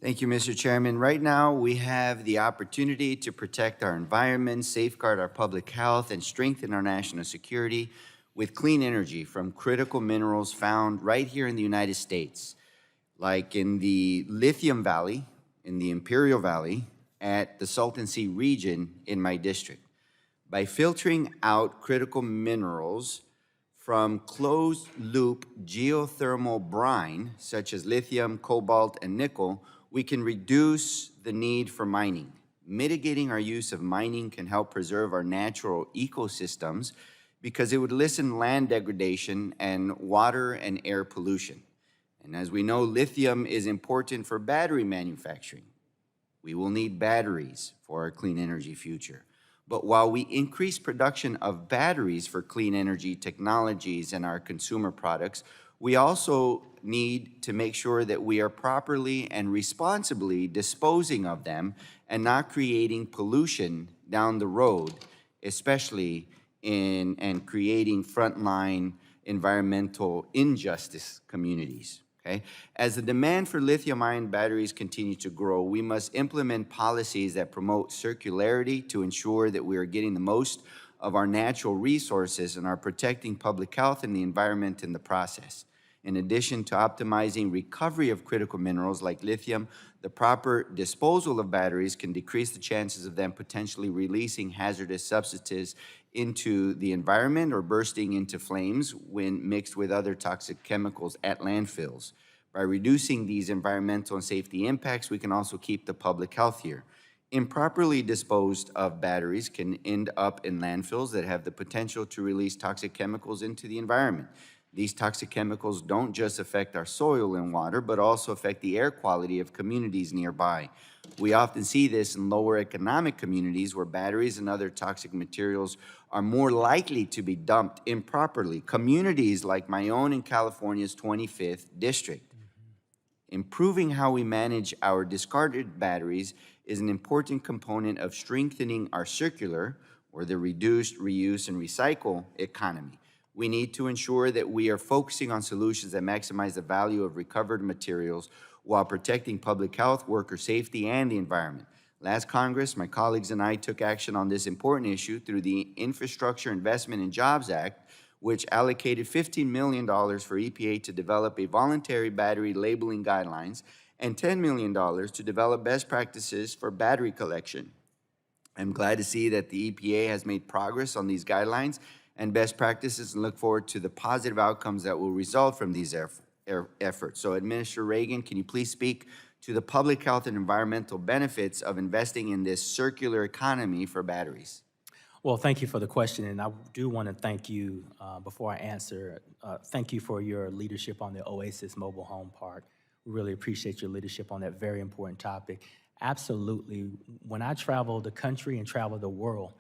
Thank you, Mr. Chairman. Right now, we have the opportunity to protect our environment, safeguard our public health, and strengthen our national security with clean energy from critical minerals found right here in the United States, like in the Lithium Valley, in the Imperial Valley, at the Salton Sea region in my district. By filtering out critical minerals from closed-loop geothermal brine, such as lithium, cobalt, and nickel, we can reduce the need for mining. Mitigating our use of mining can help preserve our natural ecosystems because it would lessen land degradation and water and air pollution. And as we know, lithium is important for battery manufacturing. We will need batteries for our clean energy future. But while we increase production of batteries for clean energy technologies and our consumer products, we also need to make sure that we are properly and responsibly disposing of them and not creating pollution down the road, especially in creating frontline environmental injustice communities. Okay? As the demand for lithium-ion batteries continues to grow, we must implement policies that promote circularity to ensure that we are getting the most of our natural resources and are protecting public health and the environment in the process. In addition to optimizing recovery of critical minerals like lithium, the proper disposal of batteries can decrease the chances of them potentially releasing hazardous substances into the environment or bursting into flames when mixed with other toxic chemicals at landfills. By reducing these environmental and safety impacts, we can also keep the public healthier. Improperly disposed of batteries can end up in landfills that have the potential to release toxic chemicals into the environment. These toxic chemicals don't just affect our soil and water, but also affect the air quality of communities nearby. We often see this in lower economic communities where batteries and other toxic materials are more likely to be dumped improperly. Communities like my own in California's 25th district. Improving how we manage our discarded batteries is an important component of strengthening our circular, or the reduce, reuse, and recycle economy. We need to ensure that we are focusing on solutions that maximize the value of recovered materials while protecting public health, worker safety, and the environment. Last Congress, my colleagues and I took action on this important issue through the Infrastructure Investment and Jobs Act, which allocated $15 million for EPA to develop a voluntary battery labeling guidelines and $10 million to develop best practices for battery collection. I'm glad to see that the EPA has made progress on these guidelines and best practices and look forward to the positive outcomes that will result from these efforts. So, Administrator Regan, can you please speak to the public health and environmental benefits of investing in this circular economy for batteries? Well, thank you for the question, and I do want to thank you, before I answer, thank you for your leadership on the Oasis Mobile Home Park. We really appreciate your leadership on that very important topic. Absolutely. When I travel the country and travel the world,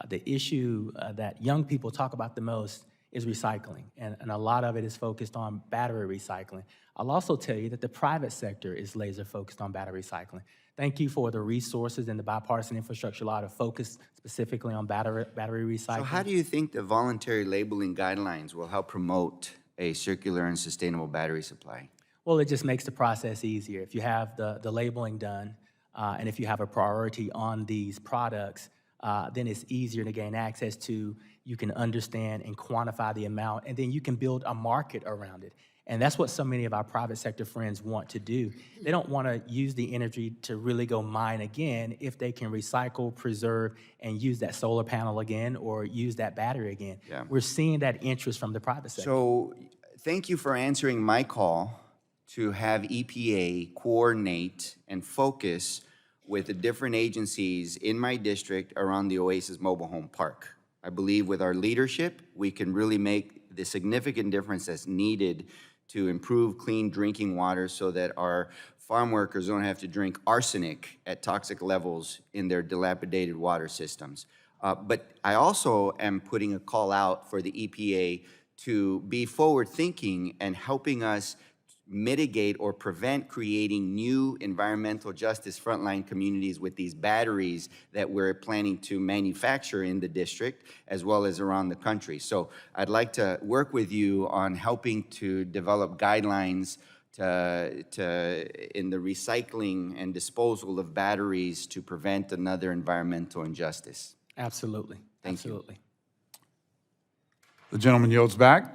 the issue that young people talk about the most is recycling, and a lot of it is focused on battery recycling. I'll also tell you that the private sector is laser focused on battery recycling. Thank you for the resources in the bipartisan infrastructure law to focus specifically on battery recycling. So how do you think the voluntary labeling guidelines will help promote a circular and sustainable battery supply? Well, it just makes the process easier. If you have the labeling done, and if you have a priority on these products, then it's easier to gain access to. You can understand and quantify the amount, and then you can build a market around it. And that's what so many of our private sector friends want to do. They don't want to use the energy to really go mine again if they can recycle, preserve, and use that solar panel again or use that battery again. Yeah. We're seeing that interest from the private sector. So thank you for answering my call to have EPA coordinate and focus with the different agencies in my district around the Oasis Mobile Home Park. I believe with our leadership, we can really make the significant difference that's needed to improve clean drinking water so that our farm workers don't have to drink arsenic at toxic levels in their dilapidated water systems. But I also am putting a call out for the EPA to be forward-thinking and helping us mitigate or prevent creating new environmental justice frontline communities with these batteries that we're planning to manufacture in the district as well as around the country. So I'd like to work with you on helping to develop guidelines in the recycling and disposal of batteries to prevent another environmental injustice. Absolutely. Thank you. Absolutely. The gentleman yields back.